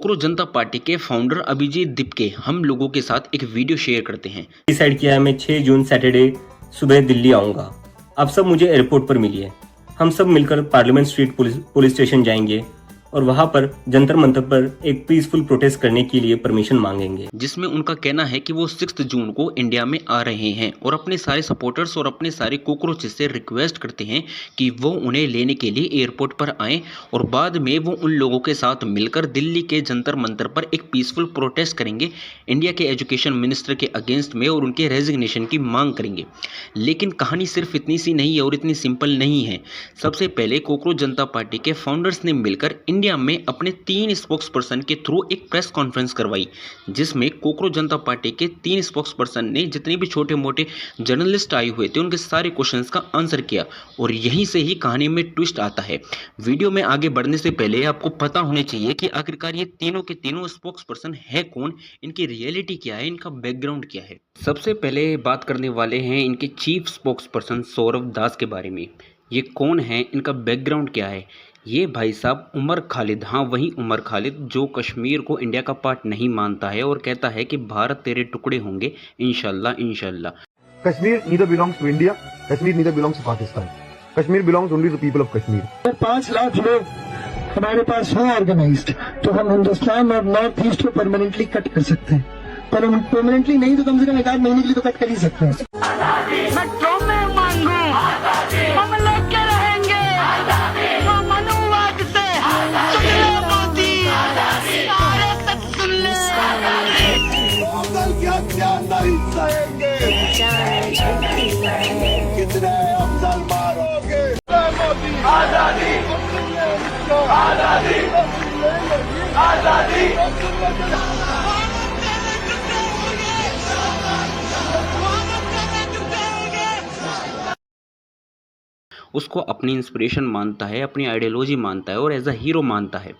Cockroach जनता party के founder Abhijit Dipke हम लोगों के साथ एक वीडियो शेयर करते हैं। डिसाइड किया है मैं 6 जून सैटरडे सुबह दिल्ली आऊँगा। आप सब मुझे एयरपोर्ट पर मिलिए। हम सब मिलकर पार्लियामेंट स्ट्रीट पुलिस स्टेशन जाएंगे और वहां पर जंतर मंतर पर एक पीसफुल प्रोटेस्ट करने के लिए परमिशन मांगेंगे, जिसमें उनका कहना है कि वो 6 जून को इंडिया में आ रहे हैं और अपने सारे सपोर्टर्स और अपने सारे कोकरोचेस से रिक्वेस्ट करते हैं कि वो उन्हें लेने के लिए एयरपोर्ट पर आएँ और बाद में वो उन लोगों के साथ मिलकर दिल्ली के जंतर मंतर पर एक पीसफुल प्रोटेस्ट करेंगे इंडिया के एजुकेशन मिनिस्टर के अगेंस्ट में और उनके रेजिग्नेशन की मांग करेंगे। लेकिन कहानी सिर्फ इतनी सी नहीं है और इतनी सिंपल नहीं है। सबसे पहले कोकरोच जनता पार्टी के फाउंडर्स ने मिलकर इंडिया में अपने 3 स्पोक्स पर्सन के थ्रू एक प्रेस कॉन्फ्रेंस करवाई, जिसमें कोकरोच जनता पार्टी के 3 स्पोक्स पर्सन ने जितने भी छोटे मोटे जर्नलिस्ट आए हुए थे उनके सारे क्वेश्चंस का आंसर किया। और यहीं से ही कहानी में ट्विस्ट आता है। वीडियो में आगे बढ़ने से पहले आपको पता होना चाहिए कि आखिरकार ये तीनों के तीनों स्पोक्स पर्सन है कौन, इनकी रियलिटी क्या है, इनका बैकग्राउंड क्या है। सबसे पहले बात करने वाले हैं इनके चीफ स्पोक्स पर्सन सौरभ दास के बारे में। ये कौन है, इनका बैकग्राउंड क्या है। ये भाई साहब उमर खालिद, हाँ वही उमर खालिद जो कश्मीर को इंडिया का पार्ट नहीं मानता है और कहता है कि भारत तेरे टुकड़े होंगे इंशाल्लाह इंशाल्लाह। Kashmir neither belongs to India, Kashmir neither belongs to Pakistan. Kashmir belongs only to the people of Kashmir. 5 lakh लोग हमारे पास हो ऑर्गेनाइज्ड, तो हम हिंदुस्तान और नॉर्थ ईस्ट को परमानेंटली कट कर सकते हैं। पर हम परमानेंटली नहीं तो कम से कम 1 आध महीने के लिए तो कट कर ही सकते हैं। मैं तुम्हें मांगू, हम लेके रहेंगे, हम मनुवाद से सुन ले मोदी, सारे तक सुन ले। कितने अफजल मारोगे मोदी? आजादी आजादी आजादी। उसको अपनी इंस्पिरेशन मानता है, अपनी आइडियोलॉजी मानता है और एज अ हीरो मानता है।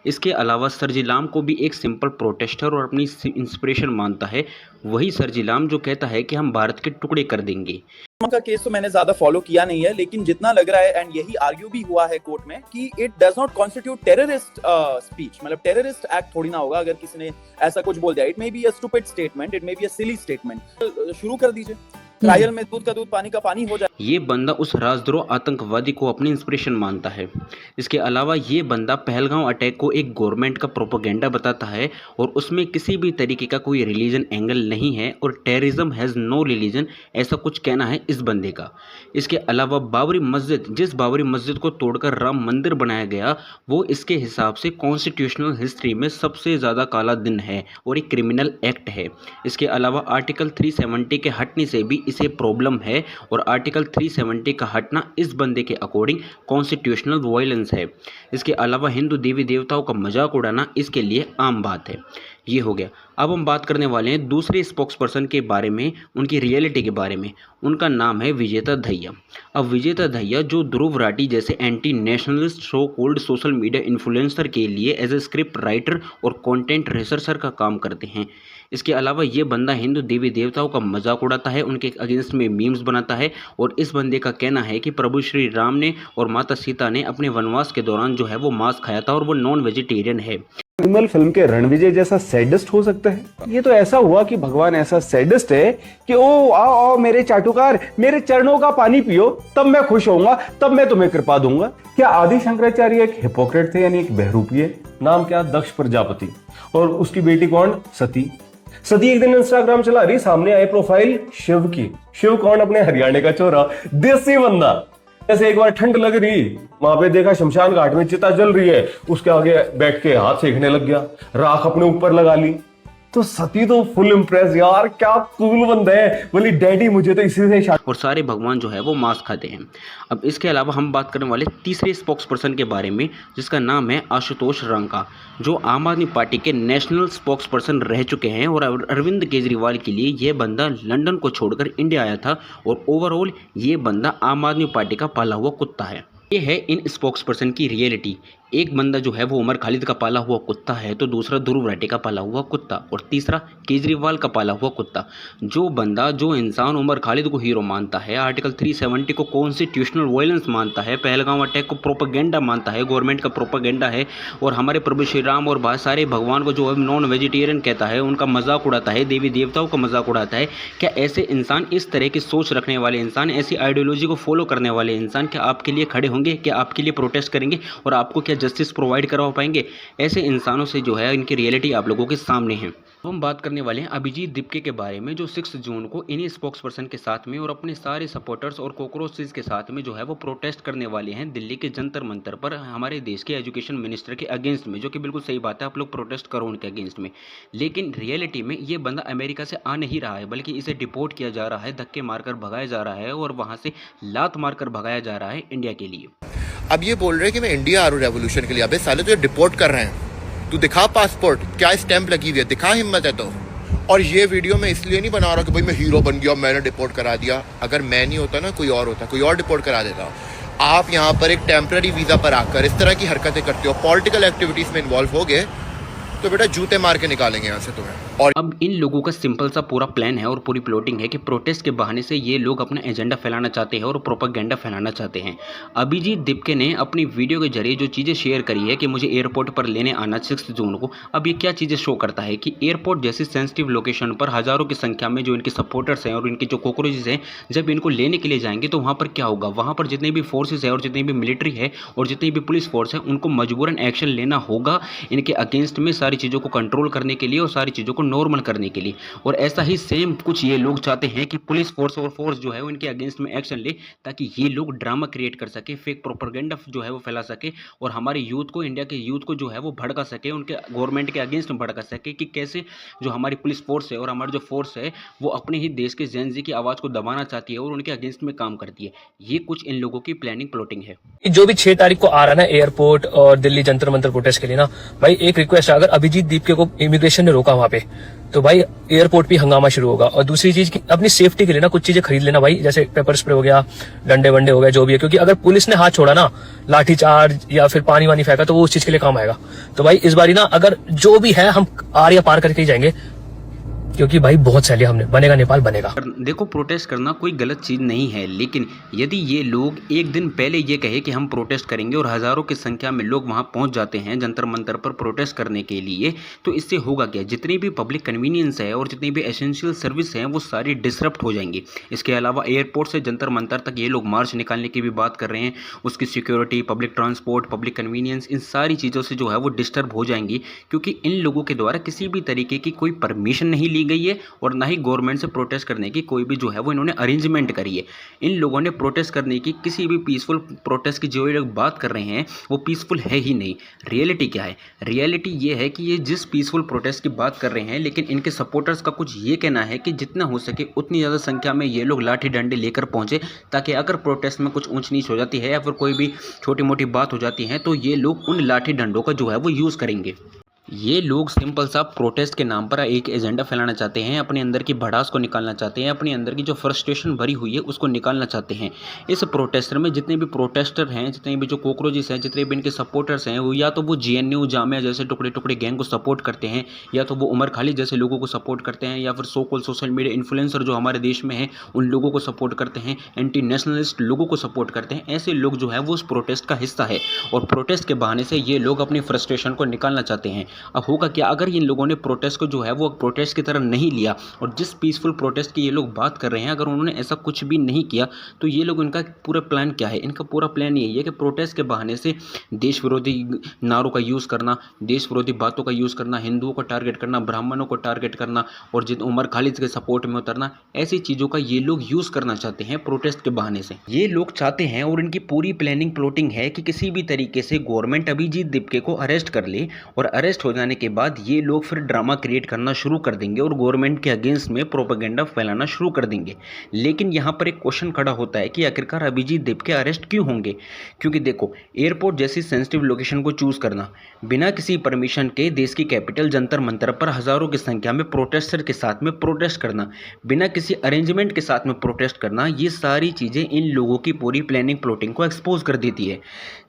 इसके अलावा सरजिलाम को भी एक सिंपल प्रोटेस्टर और अपनी इंस्पिरेशन मानता है। वही सरजिलाम जो कहता है कि हम भारत के टुकड़े कर देंगे। का केस तो मैंने ज्यादा फॉलो किया नहीं है, लेकिन जितना लग रहा है एंड यही आर्ग्यू भी हुआ है कोर्ट में कि it does not constitute terrorist speech, मतलब टेररिस्ट एक्ट थोड़ी ना होगा अगर किसी ने ऐसा कुछ बोल दिया। It may be a stupid statement, it may be a silly statement. शुरू कर दीजिए, ट्रायल में दूध का दूध पानी का पानी हो जाए। ये बंदा उस राजद्रोह आतंकवादी को अपनी इंस्पिरेशन मानता है। इसके अलावा ये बंदा पहलगांव अटैक को एक गवर्नमेंट का प्रोपेगेंडा बताता है और उसमें किसी भी तरीके का कोई रिलीजन एंगल नहीं है और टेररिज्म हैज़ नो रिलीजन, ऐसा कुछ कहना है इस बंदे का। इसके अलावा बाबरी मस्जिद, जिस बाबरी मस्जिद को तोड़कर राम मंदिर बनाया गया, वो इसके हिसाब से कॉन्स्टिट्यूशनल हिस्ट्री में सबसे ज़्यादा काला दिन है और एक क्रिमिनल एक्ट है। इसके अलावा आर्टिकल 370 के हटने से भी इसे प्रॉब्लम है और आर्टिकल 370 का हटना इस बंदे के अकॉर्डिंग कॉन्स्टिट्यूशनल वायलेंस है। इसके अलावा हिंदू देवी देवताओं का मजाक उड़ाना इसके लिए आम बात है। ये हो गया। अब हम बात करने वाले हैं दूसरे स्पोक्स पर्सन के बारे में, उनकी रियलिटी के बारे में। उनका नाम है विजेता दहिया। अब विजेता दहिया जो ध्रुव राठी जैसे anti nationalist show cold social media influencer के लिए एज ए स्क्रिप्ट राइटर और कंटेंट रिसर्चर का काम करते हैं। इसके अलावा ये बंदा हिंदू देवी देवताओं का मजाक उड़ाता है, उनके अगेंस्ट में मीम्स बनाता है और इस बंदे का कहना है कि प्रभु श्री राम ने और माता सीता ने अपने वनवास के दौरान जो है वो मांस खाया था और वो नॉन वेजिटेरियन है। एनिमल फिल्म के रणविजय जैसा सैडिस्ट हो सकता है? ये तो ऐसा हुआ कि भगवान ऐसा सैडिस्ट है कि ओ आओ आओ मेरे चाटुकार, मेरे चरणों का पानी पियो, तब मैं खुश होऊंगा, तब मैं तुम्हें कृपा दूंगा। क्या आदि शंकराचार्य एक हिपोक्रेट थे, यानी एक बहरूपीय? नाम क्या? दक्ष प्रजापति। और उसकी बेटी कौन? सती। सती एक दिन इंस्टाग्राम चला रही, सामने आए प्रोफाइल शिव की। शिव कौन? अपने हरियाणा का चोरा, देसी बंदा। ऐसे एक बार ठंड लग रही, वहां पे देखा शमशान घाट में चिता जल रही है, उसके आगे बैठ के हाथ सेकने लग गया, राख अपने ऊपर लगा ली। तो सती तो फुल इम्प्रेस, यार क्या कूल बंदा है, बोली डैडी मुझे तो इसी से और सारे भगवान जो है वो मांस खाते हैं। अब इसके अलावा हम बात करने वाले तीसरे स्पोक्स पर्सन के बारे में, जिसका नाम है आशुतोष रंका, जो आम आदमी पार्टी के नेशनल स्पोक्स पर्सन रह चुके हैं और अरविंद केजरीवाल के लिए ये बंदा लंदन को छोड़कर इंडिया आया था और ओवरऑल ये बंदा आम आदमी पार्टी का पाला हुआ कुत्ता है। ये है इन स्पोक्स पर्सन की रियलिटी। एक बंदा जो है वो उमर खालिद का पाला हुआ कुत्ता है, तो दूसरा ध्रुव राठे का पाला हुआ कुत्ता, और तीसरा केजरीवाल का पाला हुआ कुत्ता। जो इंसान उमर खालिद को हीरो मानता है, आर्टिकल 370 को कॉन्स्टिट्यूशनल वायलेंस मानता है, पहलगाम अटैक को प्रोपेगेंडा मानता है, गवर्नमेंट का प्रोपेगेंडा है, और हमारे प्रभु श्री राम और बहुत सारे भगवान को जो है नॉन वेजिटेरियन कहता है, उनका मजाक उड़ाता है, देवी देवताओं का मजाक उड़ाता है, क्या ऐसे इंसान, इस तरह की सोच रखने वाले इंसान, ऐसी आइडियोलॉजी को फॉलो करने वाले इंसान क्या आपके लिए खड़े होंगे? क्या आपके लिए प्रोटेस्ट करेंगे और आपको क्या जस्टिस प्रोवाइड करवा पाएंगे? ऐसे इंसानों से जो है इनकी रियलिटी आप लोगों के सामने है। हम बात करने वाले हैं अभिजीत दीपके के बारे में, जो 6 जून को इन्हीं स्पोक्स पर्सन के साथ में और अपने सारे सपोर्टर्स और कॉकरोचेस के साथ में जो है वो प्रोटेस्ट करने वाले हैं दिल्ली के जंतर मंतर पर, हमारे देश के एजुकेशन मिनिस्टर के अगेंस्ट में, जो कि बिल्कुल सही बात है, आप लोग प्रोटेस्ट करो उनके अगेंस्ट में। लेकिन रियलिटी में ये बंदा अमेरिका से आ नहीं रहा है, बल्कि इसे डिपोर्ट किया जा रहा है, धक्के मारकर भगाया जा रहा है और वहाँ से लात मारकर भगाया जा रहा है इंडिया के लिए। अब ये बोल रहे हैं कि मैं इंडिया आ रहा हूँ रेवोल्यूशन के लिए। अबे साले तो ये डिपोर्ट कर रहे हैं, तू दिखा पासपोर्ट, क्या स्टैंप लगी हुई है, दिखा, हिम्मत है तो। और ये वीडियो मैं इसलिए नहीं बना रहा कि भाई मैं हीरो बन गया, मैंने डिपोर्ट करा दिया। अगर मैं नहीं होता ना, कोई और होता, कोई और डिपोर्ट करा देता। आप यहाँ पर एक टेम्पररी वीज़ा पर आकर इस तरह की हरकतें करते हो, पॉलिटिकल एक्टिविटीज़ में इन्वॉल्व हो गए, तो बेटा जूते मार के निकालेंगे यहाँ से तुम्हें। और अब इन लोगों का सिंपल सा पूरा प्लान है और पूरी प्लॉटिंग है कि प्रोटेस्ट के बहाने से ये लोग अपना एजेंडा फैलाना चाहते हैं और प्रोपेगेंडा फैलाना चाहते हैं। अभिजीत दीपके ने अपनी वीडियो के जरिए जो चीज़ें शेयर करी है कि मुझे एयरपोर्ट पर लेने आना 6 जून को, अब ये क्या चीज़ें शो करता है कि एयरपोर्ट जैसी सेंसिटिव लोकेशन पर हज़ारों की संख्या में जो इनके सपोर्टर्स हैं और इनके जो कॉकरोचेस हैं, जब इनको लेने के लिए जाएंगे तो वहाँ पर क्या होगा, वहाँ पर जितने भी फोर्सेज है और जितनी भी मिलिट्री है और जितनी भी पुलिस फोर्स है, उनको मजबूरन एक्शन लेना होगा इनके अगेंस्ट में, सारी चीज़ों को कंट्रोल करने के लिए और सारी चीज़ों को नॉर्मल करने के लिए। और ऐसा ही सेम कुछ ये लोग चाहते हैं कि पुलिस फोर्स और फोर्स जो है उनके अगेंस्ट में एक्शन ले, ताकि ये लोग ड्रामा क्रिएट कर सके, फेक प्रोपेगेंडा जो है वो फैला सके और हमारे यूथ को, इंडिया के यूथ को जो है वो भड़का सके, उनके गवर्नमेंट के अगेंस्ट में भड़का सके कि कैसे जो हमारी पुलिस फोर्स है और हमारी जो फोर्स है वो अपने ही देश के जेन जी की आवाज़ को दबाना चाहती है और उनके अगेंस्ट में काम करती है। ये कुछ इन लोगों की प्लानिंग प्लॉटिंग है। जो भी 6 तारीख को आ रहा है ना एयरपोर्ट और दिल्ली जंतर मंतर प्रोटेस्ट के लिए ना, भाई एक रिक्वेस्ट है, अगर अभिजीत दीपके को इमिग्रेशन ने रोका वहां पे, तो भाई एयरपोर्ट पे हंगामा शुरू होगा। और दूसरी चीज की अपनी सेफ्टी के लिए ना कुछ चीजें खरीद लेना भाई, जैसे पेपर स्प्रे हो गया, डंडे वंडे हो गया, जो भी है, क्योंकि अगर पुलिस ने हाथ छोड़ा ना, लाठी चार्ज या फिर पानी वानी फेंका, तो वो उस चीज के लिए काम आएगा। तो भाई इस बारी ना अगर जो भी है हम आर या पार करके ही जाएंगे, क्योंकि भाई बहुत सह लिया हमने, बनेगा नेपाल बनेगा। देखो, प्रोटेस्ट करना कोई गलत चीज़ नहीं है, लेकिन यदि ये लोग एक दिन पहले ये कहे कि हम प्रोटेस्ट करेंगे और हज़ारों की संख्या में लोग वहाँ पहुँच जाते हैं जंतर मंतर पर प्रोटेस्ट करने के लिए, तो इससे होगा क्या, जितनी भी पब्लिक कन्वीनियंस है और जितनी भी एसेंशियल सर्विस हैं वो सारी डिसरप्ट हो जाएंगी। इसके अलावा एयरपोर्ट से जंतर मंतर तक ये लोग मार्च निकालने की भी बात कर रहे हैं, उसकी security, public transport, public convenience, इन सारी चीज़ों से जो है वो डिस्टर्ब हो जाएंगी, क्योंकि इन लोगों के द्वारा किसी भी तरीके की कोई परमिशन नहीं ली गई है और ना ही गवर्नमेंट से प्रोटेस्ट करने की कोई भी जो है वो इन्होंने अरेंजमेंट करी है। इन लोगों ने प्रोटेस्ट करने की, किसी भी पीसफुल प्रोटेस्ट की जो ये लोग बात कर रहे हैं वो पीसफुल है ही नहीं। रियलिटी क्या है? रियलिटी ये है कि ये जिस पीसफुल प्रोटेस्ट की बात कर रहे हैं, लेकिन इनके सपोर्टर्स का कुछ ये कहना है कि जितना हो सके उतनी ज़्यादा संख्या में ये लोग लाठी डंडे लेकर पहुँचे, ताकि अगर प्रोटेस्ट में कुछ ऊंच नीच हो जाती है या फिर कोई भी छोटी मोटी बात हो जाती है तो ये लोग उन लाठी डंडों का जो है वो यूज़ करेंगे। ये लोग सिंपल सा प्रोटेस्ट के नाम पर एक एजेंडा फैलाना चाहते हैं, अपने अंदर की भड़ास को निकालना चाहते हैं, अपने अंदर की जो फ्रस्ट्रेशन भरी हुई है उसको निकालना चाहते हैं। इस प्रोटेस्टर में जितने भी प्रोटेस्टर हैं, जितने भी जो कॉकरोचेस हैं, जितने भी इनके सपोर्टर्स हैं, वो या तो वो GNU जामिया जैसे टुकड़े टुकड़े गैंग को सपोर्ट करते हैं, या तो वो उमर खालिद जैसे लोगों को सपोर्ट करते हैं, या फिर so called social media influencer जो हमारे देश में हैं उन लोगों को सपोर्ट करते हैं, एंटी नेशनलिस्ट लोगों को सपोर्ट करते हैं। ऐसे लोग जो है वो उस प्रोटेस्ट का हिस्सा है और प्रोटेस्ट के बहाने से ये लोग अपनी फ्रस्ट्रेशन को निकालना चाहते हैं। अब होगा क्या, अगर इन लोगों ने प्रोटेस्ट को जो है वो प्रोटेस्ट की तरह नहीं लिया और जिस पीसफुल प्रोटेस्ट की ये लोग बात कर रहे हैं, अगर उन्होंने ऐसा कुछ भी नहीं किया, तो ये लोग, इनका पूरा प्लान क्या है? इनका पूरा प्लान यही है कि प्रोटेस्ट के बहाने से देश विरोधी नारों का यूज़ करना, देश विरोधी बातों का यूज़ करना, हिंदुओं को टारगेट करना, ब्राह्मणों को टारगेट करना और जिन उमर खालिद के सपोर्ट में उतरना, ऐसी चीज़ों का ये लोग यूज़ करना चाहते हैं प्रोटेस्ट के बहाने से। ये लोग चाहते हैं और इनकी पूरी प्लानिंग प्लॉटिंग है कि किसी भी तरीके से गवर्नमेंट अभिजीत दीपके को अरेस्ट कर ले, और अरेस्ट हो हो जाने के बाद ये लोग फिर ड्रामा क्रिएट करना शुरू कर देंगे और गवर्नमेंट के अगेंस्ट में प्रोपेगेंडा फैलाना शुरू कर देंगे। लेकिन यहाँ पर एक क्वेश्चन खड़ा होता है कि आखिरकार अभिजीत देव के अरेस्ट क्यों होंगे? क्योंकि देखो, एयरपोर्ट जैसी सेंसिटिव लोकेशन को चूज करना, बिना किसी परमिशन के देश की कैपिटल जंतर मंतर पर हजारों की संख्या में प्रोटेस्टर के साथ में प्रोटेस्ट करना, बिना किसी अरेंजमेंट के साथ में प्रोटेस्ट करना, ये सारी चीज़ें इन लोगों की पूरी प्लानिंग प्लॉटिंग को एक्सपोज कर देती है।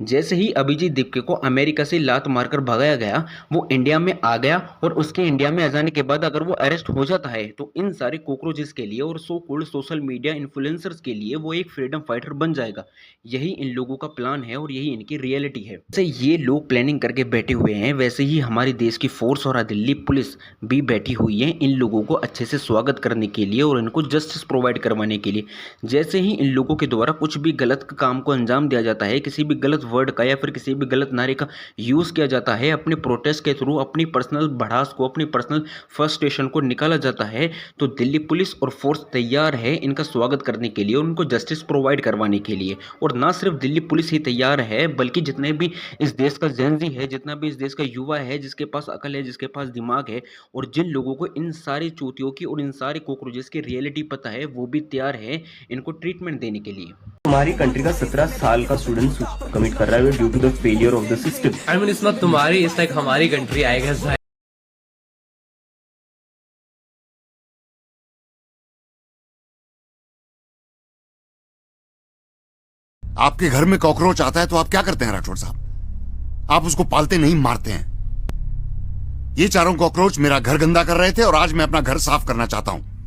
जैसे ही अभिजीत दीपके को अमेरिका से लात मारकर भगाया गया, वो इंडिया में आ गया और उसके इंडिया में आ जाने के बाद अगर वो अरेस्ट हो जाता है तो इन सारे कॉकरोचेस के लिए और so called social media influencers के लिए वो एक फ्रीडम फाइटर बन जाएगा। यही इन लोगों का प्लान है और यही इनकी रियलिटी है। जैसे ये लोग प्लानिंग करके बैठे हुए हैं, वैसे ही हमारे देश की फोर्स और दिल्ली पुलिस भी बैठी हुई है इन लोगों को अच्छे से स्वागत करने के लिए और इनको जस्टिस प्रोवाइड करवाने के लिए। जैसे ही इन लोगों के द्वारा कुछ भी गलत काम को अंजाम दिया जाता है, किसी भी गलत वर्ड का या फिर किसी भी गलत नारे का यूज़ किया जाता है, अपने प्रोटेस्ट के थ्रू अपनी पर्सनल भड़ास को, अपनी पर्सनल फ्रस्ट्रेशन को निकाला जाता है, तो दिल्ली पुलिस और फोर्स तैयार है इनका स्वागत करने के लिए और उनको जस्टिस प्रोवाइड करवाने के लिए। और ना सिर्फ दिल्ली पुलिस ही तैयार है, बल्कि जितने भी इस देश का जेनजी है, जितना भी इस देश का युवा है, जिसके पास अकल है, जिसके पास दिमाग है और जिन लोगों को इन सारी चूतियों की और इन सारे कॉकरोचेस की रियलिटी पता है, वो भी तैयार है इनको ट्रीटमेंट देने के लिए। हमारी कंट्री का 17 साल का स्टूडेंट कमिट कर रहा है due to the failure of the system. I mean it's not तुम्हारी, इट्स लाइक हमारी कंट्री आई गेस। आपके घर में कॉकरोच आता है तो आप क्या करते हैं राठौड़ साहब? आप उसको पालते नहीं, मारते हैं। ये चारों कॉकरोच मेरा घर गंदा कर रहे थे और आज मैं अपना घर साफ करना चाहता हूं।